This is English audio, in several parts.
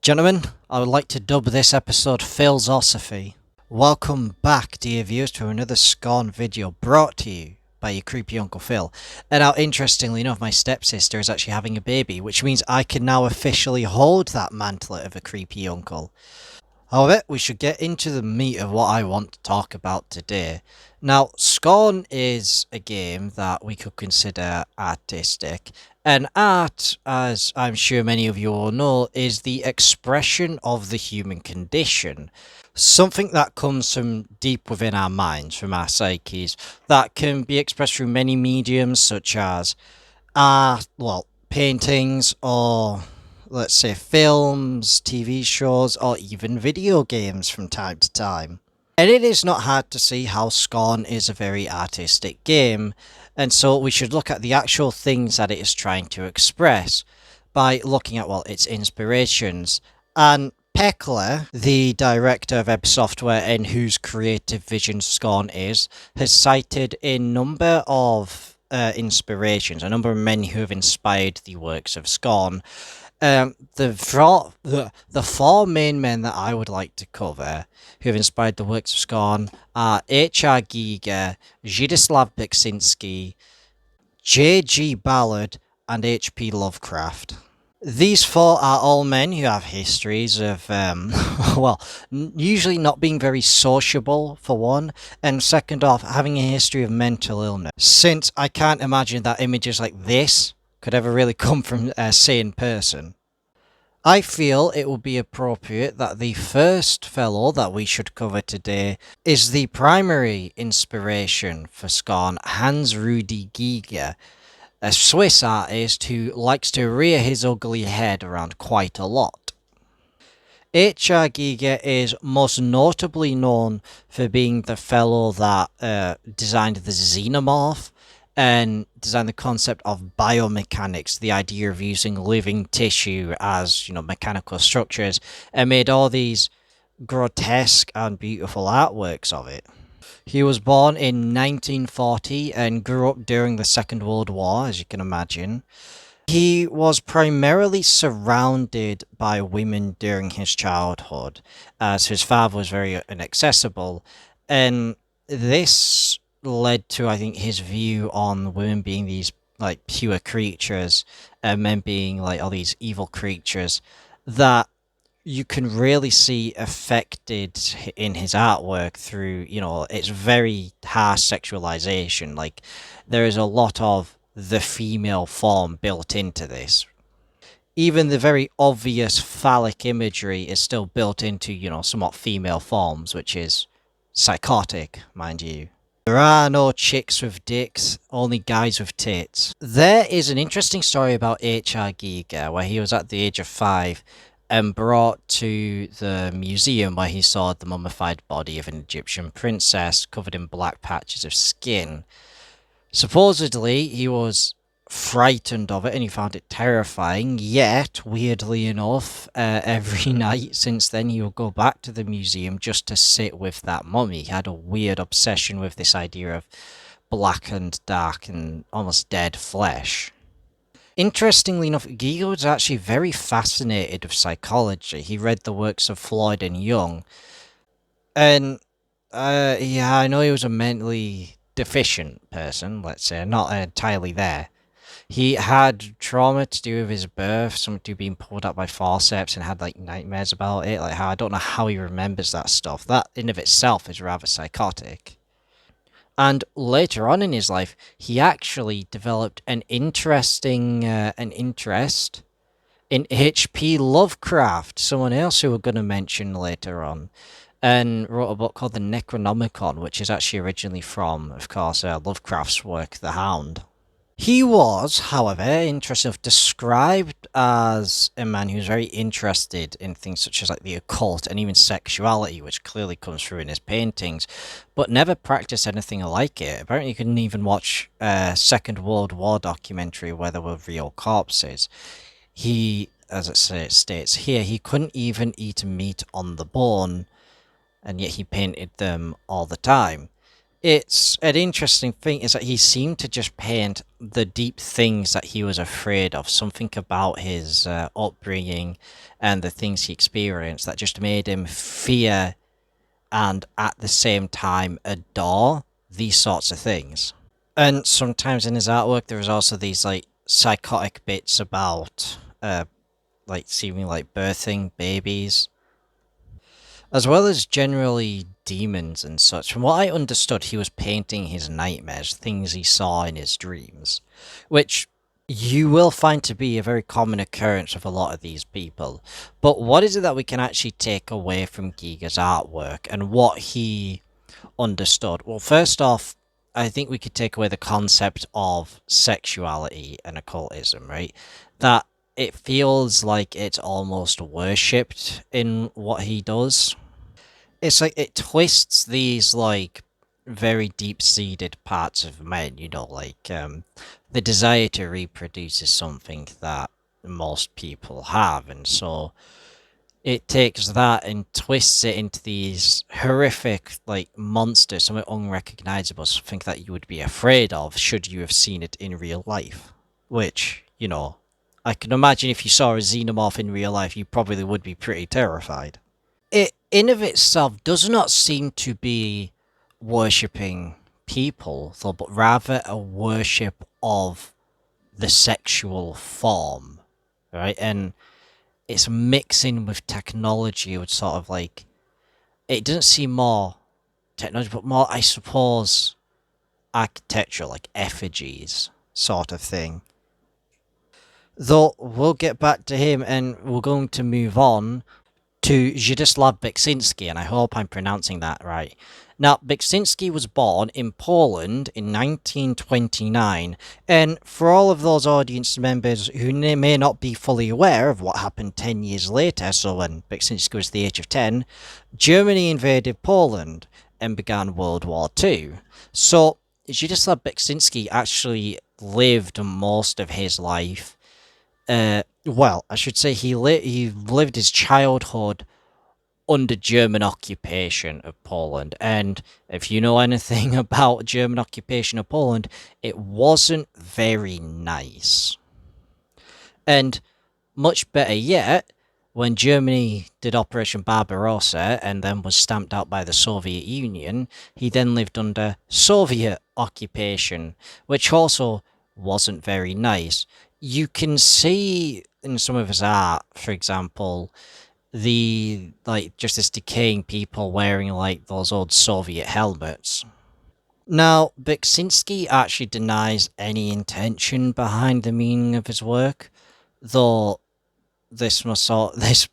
Gentlemen, I would like to dub this episode Philosophy. Welcome back, dear viewers, to another Scorn video brought to you by your creepy Uncle Phil. And now, interestingly enough, my stepsister is actually having a baby, which means I can now officially hold that mantlet of a creepy uncle. However, we should get into the meat of what I want to talk about today. Now, Scorn is a game that we could consider artistic, and art, as I'm sure many of you all know, is the expression of the human condition. Something that comes from deep within our minds, from our psyches, that can be expressed through many mediums such as art, paintings, or let's say films, TV shows, or even video games from time to time. And it is not hard to see how Scorn is a very artistic game, and so we should look at the actual things that it is trying to express by looking at, its inspirations. And Pekla, the director of Ebb Software and whose creative vision Scorn is, has cited a number of inspirations, a number of men who have inspired the works of Scorn. The four main men that I would like to cover who have inspired the works of Scorn are H.R. Giger, Zdzislaw Beksinski, J.G. Ballard, and H.P. Lovecraft. These four are all men who have histories of, usually not being very sociable, for one, and second off, having a history of mental illness. Since I can't imagine that images like this could ever really come from a sane person. I feel it would be appropriate that the first fellow that we should cover today is the primary inspiration for Scorn, Hans Rudi Giger, a Swiss artist who likes to rear his ugly head around quite a lot. H.R. Giger is most notably known for being the fellow that designed the xenomorph and designed the concept of biomechanics, the idea of using living tissue as, mechanical structures, and made all these grotesque and beautiful artworks of it. He was born in 1940 and grew up during the Second World War, as you can imagine. He was primarily surrounded by women during his childhood, as his father was very inaccessible, and this led to, I think, his view on women being these, pure creatures, and men being, all these evil creatures, that you can really see affected in his artwork through, its very harsh sexualization. There is a lot of the female form built into this. Even the very obvious phallic imagery is still built into, somewhat female forms, which is psychotic, mind you. There are no chicks with dicks, only guys with tits. There is an interesting story about H.R. Giger, where he was at the age of 5 and brought to the museum where he saw the mummified body of an Egyptian princess covered in black patches of skin. Supposedly, he was frightened of it and he found it terrifying, yet, weirdly enough, every night since then he would go back to the museum just to sit with that mummy. He had a weird obsession with this idea of black and dark and almost dead flesh. Interestingly enough, Giger was actually very fascinated with psychology. He read the works of Freud and Jung, and I know he was a mentally deficient person, let's say, not entirely there. He had trauma to do with his birth, something to being pulled up by forceps, and had nightmares about it. How I don't know how he remembers that stuff. That in of itself is rather psychotic. And later on in his life, he actually developed an interest in H.P. Lovecraft, someone else who we're going to mention later on, and wrote a book called the Necronomicon, which is actually originally from, of course, Lovecraft's work, The Hound. He was, however, interestingly described as a man who's very interested in things such as the occult and even sexuality, which clearly comes through in his paintings, but never practiced anything like it. Apparently, you couldn't even watch a Second World War documentary where there were real corpses. He, as it states here, he couldn't even eat meat on the bone, and yet he painted them all the time. It's an interesting thing is that he seemed to just paint the deep things that he was afraid of, something about his upbringing and the things he experienced that just made him fear and at the same time adore these sorts of things. And sometimes in his artwork, there is also these like psychotic bits about like seeming like birthing babies, as well as generally demons and such. From what I understood, he was painting his nightmares, things he saw in his dreams, which you will find to be a very common occurrence with a lot of these people. But what is it that we can actually take away from Giga's artwork and what he understood? Well, first off, I think we could take away the concept of sexuality and occultism, right? That it feels like it's almost worshipped in what he does. It's like it twists these like very deep-seated parts of men, like the desire to reproduce is something that most people have, and so it takes that and twists it into these horrific like monsters, something unrecognizable, something that you would be afraid of should you have seen it in real life. Which, I can imagine if you saw a xenomorph in real life, you probably would be pretty terrified. It in of itself does not seem to be worshipping people, though, but rather a worship of the sexual form, right? And it's mixing with technology, with sort of like it doesn't seem more technology, but more, I suppose, architecture, like effigies, sort of thing. Though we'll get back to him, and we're going to move on to Zdzislaw Beksinski, and I hope I'm pronouncing that right. Now, Beksinski was born in Poland in 1929, and for all of those audience members who may not be fully aware of what happened 10 years later, so when Beksinski was the age of 10, Germany invaded Poland and began World War II. So, Zdzislaw Beksinski actually lived most of his life well, I should say he lived his childhood under German occupation of Poland, and if you know anything about German occupation of Poland, it wasn't very nice. And much better yet, when Germany did Operation Barbarossa and then was stamped out by the Soviet Union, he then lived under Soviet occupation, which also wasn't very nice. You can see in some of his art, for example, the like just this decaying people wearing like those old Soviet helmets. Now, Beksinski actually denies any intention behind the meaning of his work, though this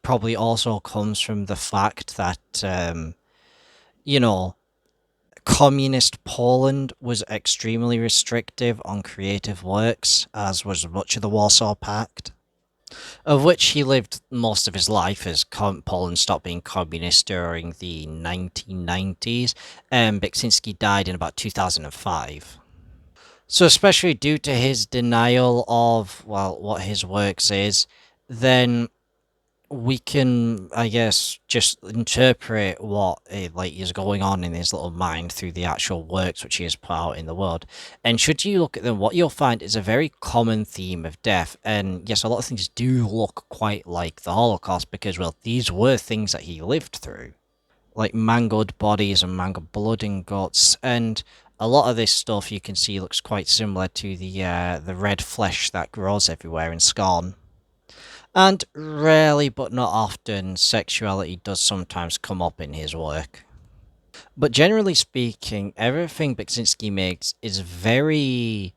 probably also comes from the fact that you know communist Poland was extremely restrictive on creative works, as was much of the Warsaw Pact, of which he lived most of his life as Poland stopped being communist during the 1990s, and Beksinski died in about 2005. So, especially due to his denial of, well, what his works is, then we can, I guess, just interpret what like is going on in his little mind through the actual works which he has put out in the world. And should you look at them, what you'll find is a very common theme of death. And yes, a lot of things do look quite like the Holocaust because, well, these were things that he lived through, like mangled bodies and mangled blood and guts. And a lot of this stuff you can see looks quite similar to the red flesh that grows everywhere in Scorn. And rarely but not often, sexuality does sometimes come up in his work. But generally speaking, everything Beksinski makes is very,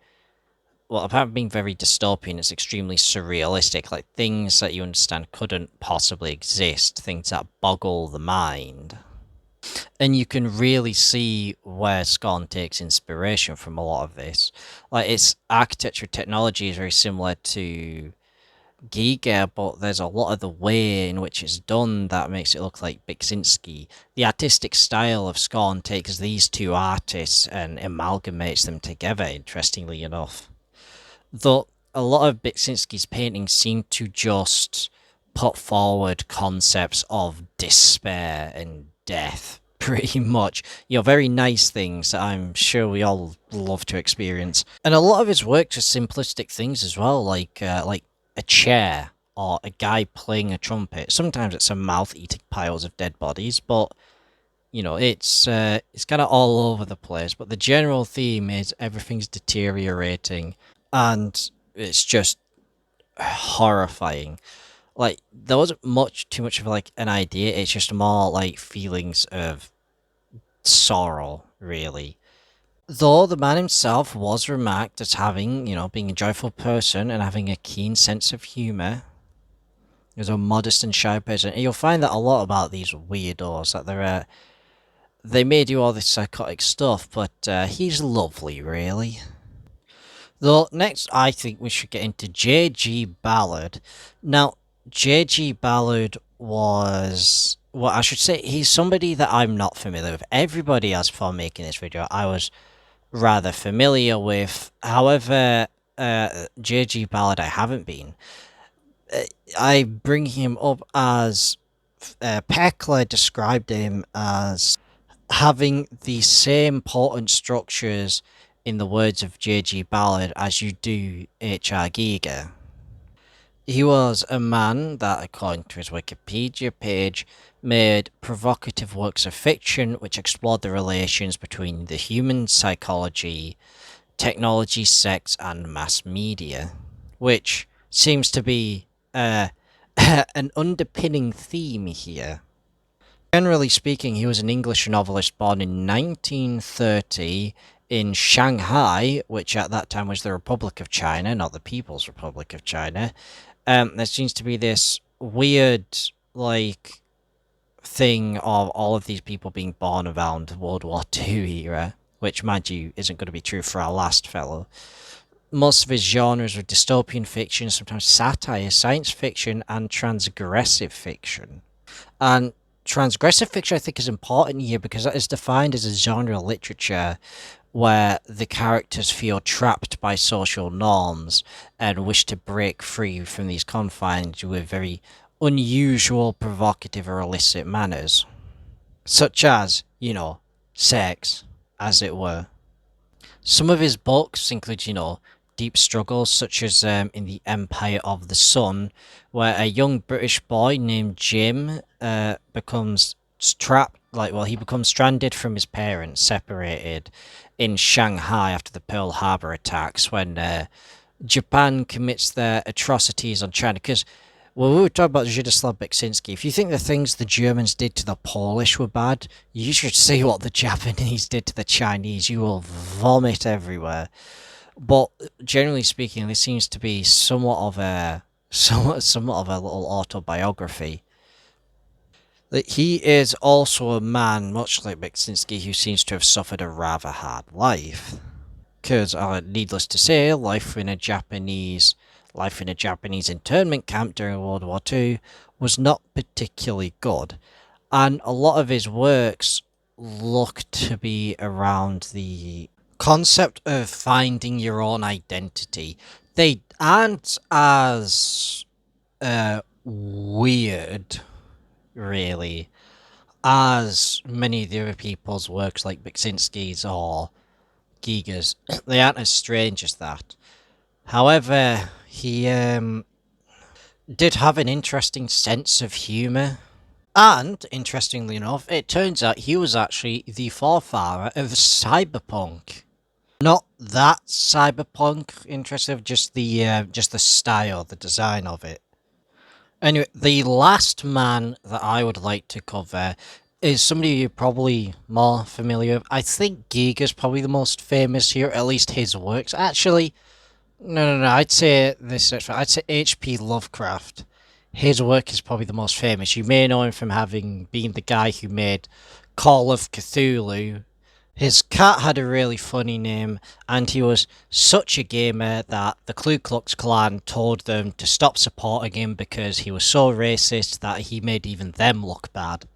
well, apart from being very dystopian, it's extremely surrealistic. Like things that you understand couldn't possibly exist, things that boggle the mind. And you can really see where Scorn takes inspiration from a lot of this. Like its architecture technology is very similar to Giga, but there's a lot of the way in which it's done that makes it look like Beksinski. The artistic style of Scorn takes these two artists and amalgamates them together, interestingly enough. Though a lot of Beksinski's paintings seem to just put forward concepts of despair and death. pretty much. Very nice things that I'm sure we all love to experience. And a lot of his works are simplistic things as well, like a chair or a guy playing a trumpet. Sometimes it's a mouth eating piles of dead bodies, but it's kind of all over the place. But the general theme is everything's deteriorating, and it's just horrifying. Like there wasn't too much of like an idea. It's just more like feelings of sorrow, really. Though the man himself was remarked as having, being a joyful person and having a keen sense of humour. He was a modest and shy person. And you'll find that a lot about these weirdos, that they may do all this psychotic stuff, but he's lovely, really. Though, next I think we should get into J.G. Ballard. Now, J.G. Ballard was... Well, I should say, he's somebody that I'm not familiar with. Everybody else before making this video, I was rather familiar with. However, J.G. Ballard I haven't been. I bring him up as... Pekler described him as having the same potent structures, in the words of J.G. Ballard, as you do H.R. Giger. He was a man that, according to his Wikipedia page, made provocative works of fiction which explored the relations between the human psychology, technology, sex, and mass media, which seems to be an underpinning theme here. Generally speaking, he was an English novelist born in 1930 in Shanghai, which at that time was the Republic of China, not the People's Republic of China. There seems to be this weird, like, thing of all of these people being born around World War II era, which, mind you, isn't going to be true for our last fellow. Most of his genres were dystopian fiction, sometimes satire, science fiction, and transgressive fiction. And transgressive fiction, I think, is important here because that is defined as a genre of literature where the characters feel trapped by social norms and wish to break free from these confines with very unusual, provocative, or illicit manners. Such as, sex, as it were. Some of his books include, deep struggles, such as in The Empire of the Sun, where a young British boy named Jim becomes trapped, he becomes stranded from his parents, separated in Shanghai after the Pearl Harbor attacks, when Japan commits their atrocities on China. Because when we were talking about Zdzislaw Beksinski, if you think the things the Germans did to the Polish were bad, you should see what the Japanese did to the Chinese. You will vomit everywhere. But generally speaking, this seems to be somewhat of a little autobiography. He is also a man, much like Beksinski, who seems to have suffered a rather hard life. Because, needless to say, life in a Japanese internment camp during World War II was not particularly good. And a lot of his works look to be around the concept of finding your own identity. They aren't as weird, really, as many of the other people's works like Beksinski's or Giger's. They aren't as strange as that. However, he did have an interesting sense of humour. And, interestingly enough, it turns out he was actually the forefather of cyberpunk. Not that cyberpunk, interesting, just the style, the design of it. Anyway, the last man that I would like to cover is somebody you're probably more familiar with. I think Giger's probably the most famous here, at least his works. Actually, no, I'd say this. I'd say H.P. Lovecraft. His work is probably the most famous. You may know him from being the guy who made Call of Cthulhu. His cat had a really funny name, and he was such a gamer that the Ku Klux Klan told them to stop supporting him because he was so racist that he made even them look bad.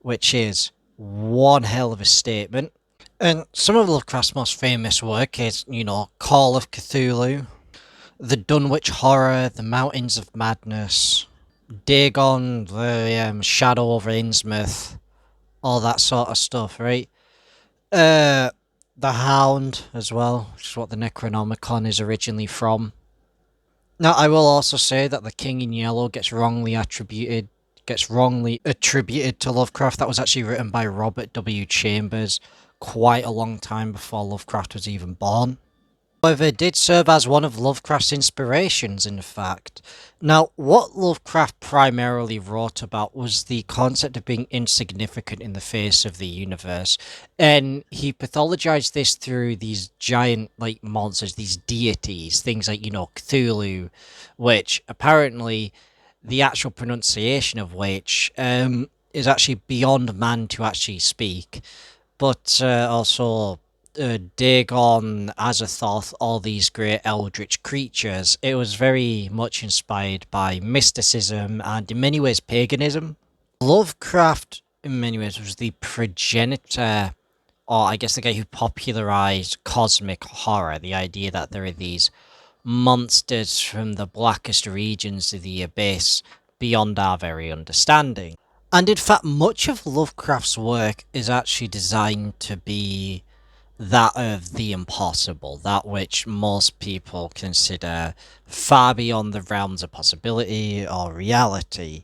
Which is one hell of a statement. And some of Lovecraft's most famous work is, Call of Cthulhu, The Dunwich Horror, The Mountains of Madness, Dagon, The Shadow over Innsmouth, all that sort of stuff, right? Uh, the Hound as well, which is what the Necronomicon is originally from. Now, I will also say that the King in Yellow gets wrongly attributed to Lovecraft. That was actually written by Robert W. Chambers quite a long time before Lovecraft was even born. However, it did serve as one of Lovecraft's inspirations, in fact. Now, what Lovecraft primarily wrote about was the concept of being insignificant in the face of the universe, and he pathologized this through these giant, like, monsters, these deities, things like, Cthulhu, which apparently the actual pronunciation of which is actually beyond man to actually speak, but also Dagon, Azathoth, all these great eldritch creatures. It was very much inspired by mysticism and, in many ways, paganism. Lovecraft, in many ways, was the progenitor, or I guess the guy who popularized cosmic horror, the idea that there are these monsters from the blackest regions of the abyss beyond our very understanding. And in fact, much of Lovecraft's work is actually designed to be that of the impossible, that which most people consider far beyond the realms of possibility or reality.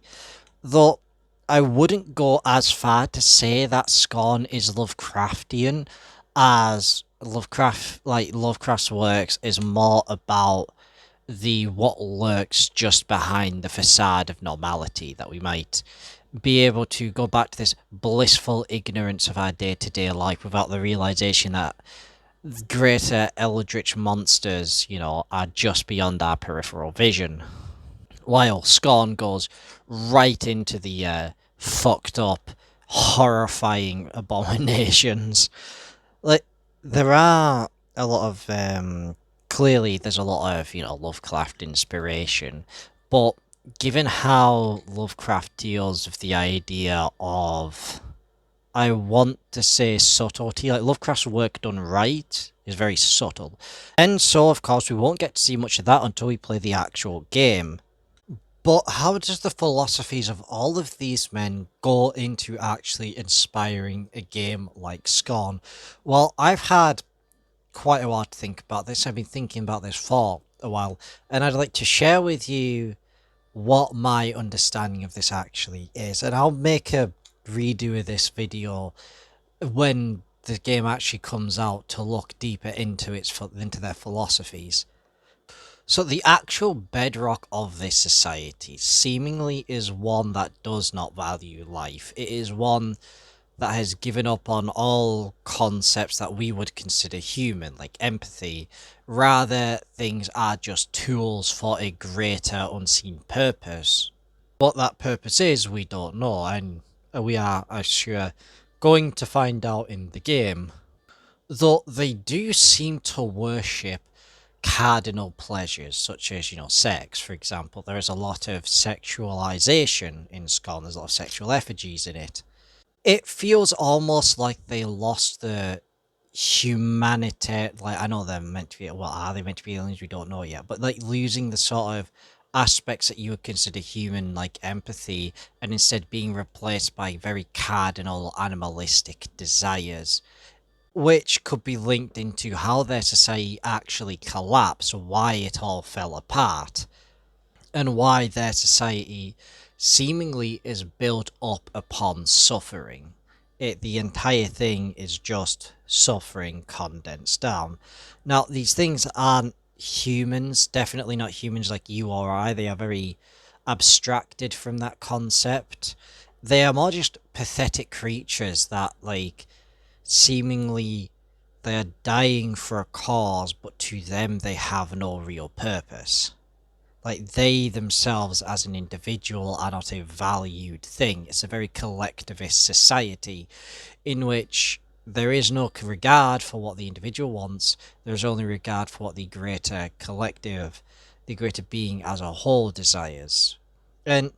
Though I wouldn't go as far to say that Scorn is Lovecraftian, as Lovecraft's works is more about the what lurks just behind the facade of normality, that we might be able to go back to this blissful ignorance of our day-to-day life without the realization that greater eldritch monsters, are just beyond our peripheral vision. While Scorn goes right into the fucked up, horrifying abominations. Like, there are a lot of clearly there's a lot of Lovecraft inspiration, but given how Lovecraft deals with the idea of, I want to say, subtlety, like Lovecraft's work done right is very subtle, and so of course we won't get to see much of that until we play the actual game. But how does the philosophies of all of these men go into actually inspiring a game like Scorn? Well, I've had quite a while to think about this. I've been thinking about this for a while, and I'd like to share with you what my understanding of this actually is. And I'll make a redo of this video when the game actually comes out to look deeper into their philosophies. So the actual bedrock of this society seemingly is one that does not value life. It is one that has given up on all concepts that we would consider human, like empathy. Rather, things are just tools for a greater unseen purpose. What that purpose is, we don't know, and we are, I'm sure, going to find out in the game. Though they do seem to worship cardinal pleasures, such as, sex, for example. There is a lot of sexualization in Scorn, there's a lot of sexual effigies in it. It feels almost like they lost the humanity. Like, I know they're meant to be, well, are they meant to be aliens? We don't know yet, but like losing the sort of aspects that you would consider human, like empathy, and instead being replaced by very cardinal animalistic desires, which could be linked into how their society actually collapsed, why it all fell apart, and why their society seemingly is built up upon suffering. The entire thing is just suffering condensed down. Now, these things aren't humans, definitely not humans like you or I. They are very abstracted from that concept. They are more just pathetic creatures that, like, seemingly they are dying for a cause, but to them they have no real purpose. Like, they themselves as an individual are not a valued thing. It's a very collectivist society in which there is no regard for what the individual wants, there's only regard for what the greater collective, the greater being as a whole desires. And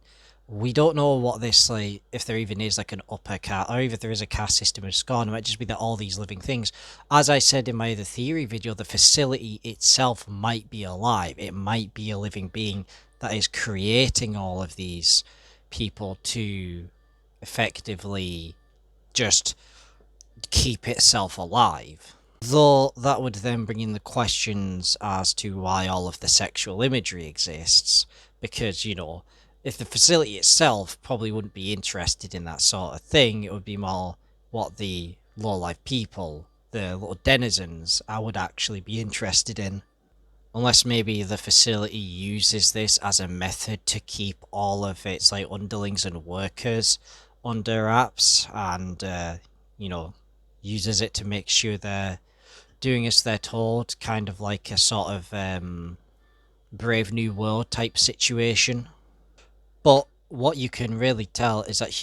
we don't know what this, like, if there even is like an upper caste, or even if there is a caste system of Scorn. It might just be that all these living things, as I said in my other theory video, the facility itself might be alive. It might be a living being that is creating all of these people to effectively just keep itself alive. Though that would then bring in the questions as to why all of the sexual imagery exists, because, if the facility itself probably wouldn't be interested in that sort of thing, it would be more what the low-life people, the little denizens, I would actually be interested in. Unless maybe the facility uses this as a method to keep all of its underlings and workers under wraps, and uses it to make sure they're doing as they're told, kind of like a sort of Brave New World type situation. But what you can really tell is that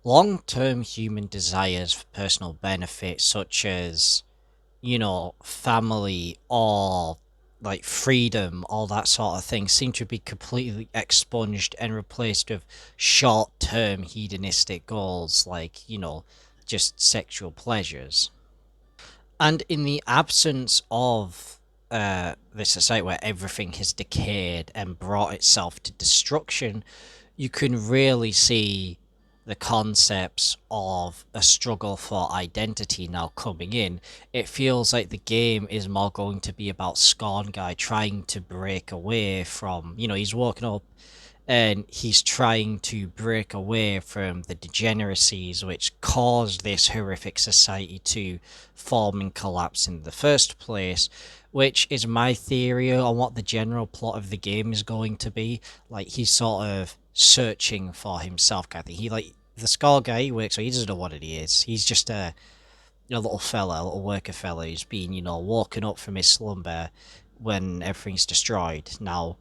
long-term human desires for personal benefit, such as family or freedom, all that sort of thing, seem to be completely expunged and replaced with short-term hedonistic goals, just sexual pleasures. And in the absence of this society where everything has decayed and brought itself to destruction, you can really see the concepts of a struggle for identity now coming in. It feels like the game is more going to be about Scorn Guy trying to break away from, he's woken up and he's trying to break away from the degeneracies which caused this horrific society to form and collapse in the first place, which is my theory on what the general plot of the game is going to be. He's sort of searching for himself kind of thing. The Scar guy he works for, he doesn't know what it is. He's just a little worker fella who's been, woken up from his slumber when everything's destroyed. Now,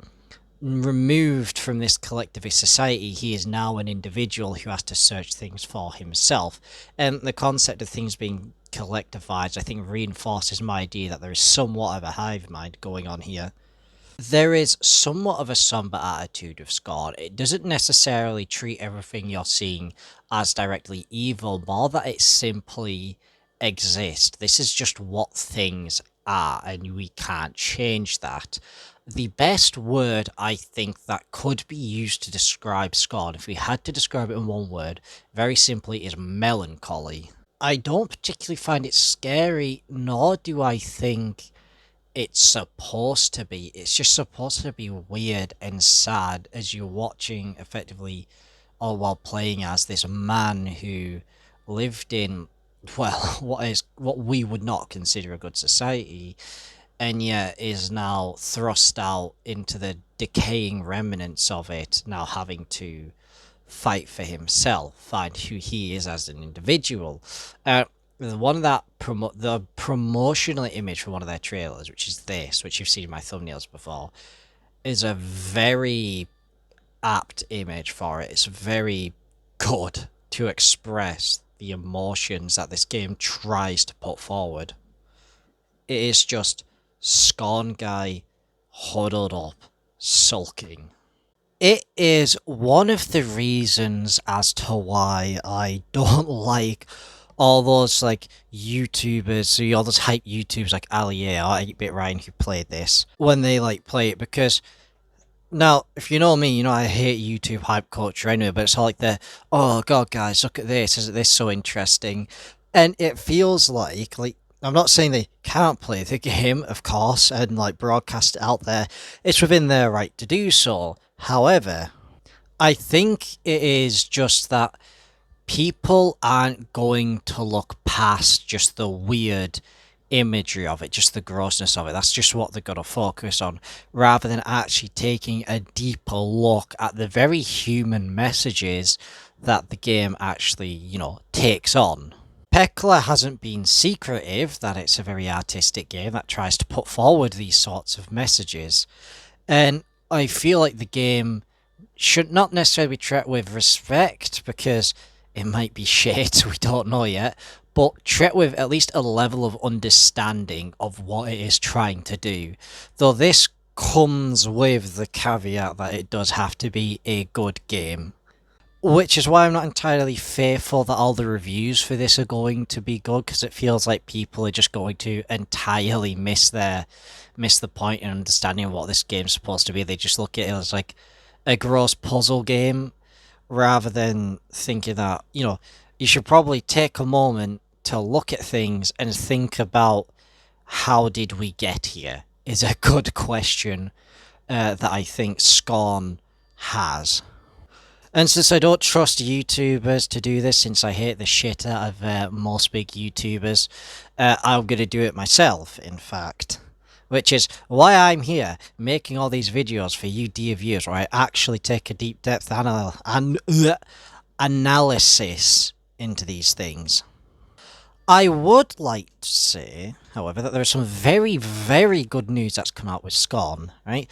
removed from this collectivist society, he is now an individual who has to search things for himself. And the concept of things being collectivized, I think, reinforces my idea that there is somewhat of a hive mind going on here. There is somewhat of a somber attitude of Scorn. It doesn't necessarily treat everything you're seeing as directly evil, more that it simply exists. This is just what things are, and we can't change that. The best word I think that could be used to describe Scorn, if we had to describe it in one word, very simply, is melancholy. I don't particularly find it scary, nor do I think it's supposed to be. It's just supposed to be weird and sad as you're watching, effectively, or while playing as this man who lived in, well, what we would not consider a good society, and yet is now thrust out into the decaying remnants of it, now having to fight for himself, find who he is as an individual. The promotional image for one of their trailers, which is this, which you've seen in my thumbnails before, is a very apt image for it. It's very good to express the emotions that this game tries to put forward. It is just Scorn Guy huddled up, sulking. It is one of the reasons as to why I don't like all those YouTubers, all those hype YouTubers like Ali or 8-Bit Ryan who played this, when they play it, because now, if you know me, I hate YouTube hype culture anyway, but it's all oh god guys, look at this, isn't this so interesting? And it feels like I'm not saying they can't play the game, of course, and broadcast it out there. It's within their right to do so. However, I think it is just that people aren't going to look past just the weird imagery of it, just the grossness of it. That's just what they're going to focus on, rather than actually taking a deeper look at the very human messages that the game actually, takes on. Pekla hasn't been secretive that it's a very artistic game that tries to put forward these sorts of messages, and I feel like the game should not necessarily be treated with respect, because it might be shit, we don't know yet, but treat with at least a level of understanding of what it is trying to do. Though this comes with the caveat that it does have to be a good game. Which is why I'm not entirely fearful that all the reviews for this are going to be good, because it feels like people are just going to entirely miss the point in understanding of what this game's supposed to be. They just look at it as a gross puzzle game, rather than thinking that, you should probably take a moment to look at things and think about how did we get here, is a good question that I think Scorn has. And since I don't trust YouTubers to do this, since I hate the shit out of most big YouTubers, I'm going to do it myself, in fact. Which is why I'm here, making all these videos for you dear viewers, where I actually take a deep depth analysis into these things. I would like to say, however, that there is some very, very good news that's come out with Scorn, right?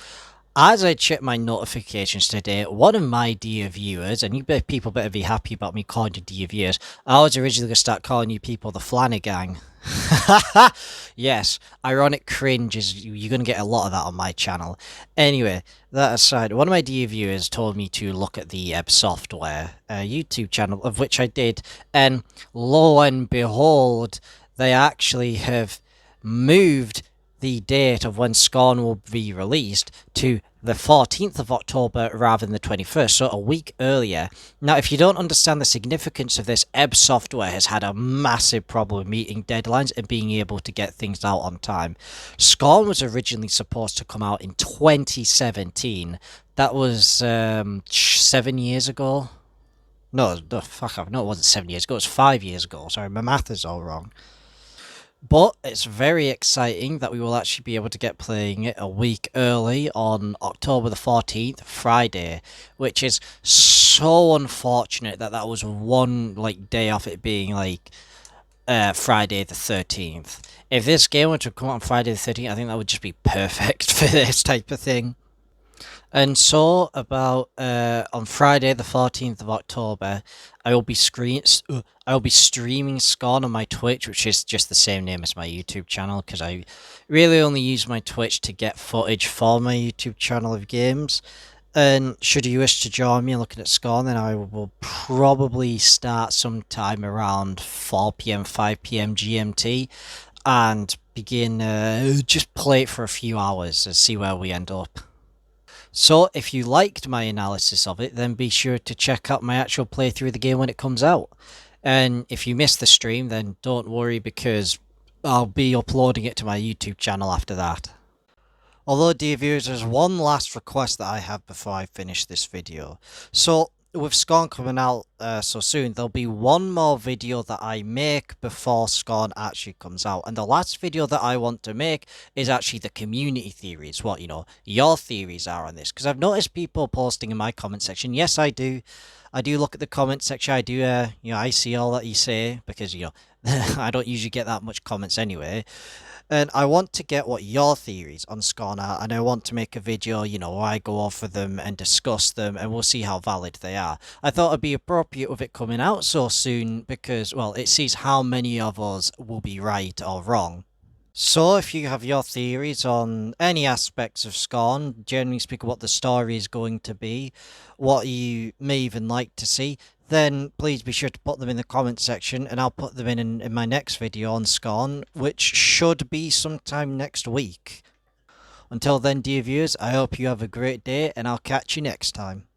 As I checked my notifications today, one of my dear viewers, and you people better be happy about me calling you dear viewers, I was originally going to start calling you people the Flanagang. Yes, ironic cringe is, you're going to get a lot of that on my channel. Anyway, that aside, one of my dear viewers told me to look at the Software YouTube channel, of which I did, and lo and behold, they actually have moved the date of when Scorn will be released to the 14th of October rather than the 21st, so a week earlier. Now, if you don't understand the significance of this, Ebb Software has had a massive problem meeting deadlines and being able to get things out on time. Scorn was originally supposed to come out in 2017. That was 7 years ago. No, fuck off. No, it wasn't 7 years ago. It was 5 years ago. Sorry, my math is all wrong. But it's very exciting that we will actually be able to get playing it a week early on October the 14th, Friday, which is so unfortunate that that was one day off it being Friday the 13th. If this game were to come out on Friday the 13th, I think that would just be perfect for this type of thing. And so, about on Friday, the 14th of October, I will be streaming Scorn on my Twitch, which is just the same name as my YouTube channel, because I really only use my Twitch to get footage for my YouTube channel of games. And should you wish to join me looking at Scorn, then I will probably start sometime around 4 PM, 5 PM GMT, and begin just play it for a few hours and see where we end up. So, if you liked my analysis of it, then be sure to check out my actual playthrough of the game when it comes out. And if you missed the stream, then don't worry, because I'll be uploading it to my YouTube channel after that. Although, dear viewers, there's one last request that I have before I finish this video. So, with Scorn coming out so soon, there'll be one more video that I make before Scorn actually comes out. And the last video that I want to make is actually the community theories, what, your theories are on this. Because I've noticed people posting in my comment section. Yes, I do. I do look at the comment section. I do, I see all that you say, because, I don't usually get that much comments anyway. And I want to get what your theories on Scorn are, and I want to make a video, where I go over them and discuss them, and we'll see how valid they are. I thought it'd be appropriate with it coming out so soon, because, well, it sees how many of us will be right or wrong. So, if you have your theories on any aspects of Scorn, generally speaking what the story is going to be, what you may even like to see, then please be sure to put them in the comment section, and I'll put them in my next video on Scorn, which should be sometime next week. Until then, dear viewers, I hope you have a great day, and I'll catch you next time.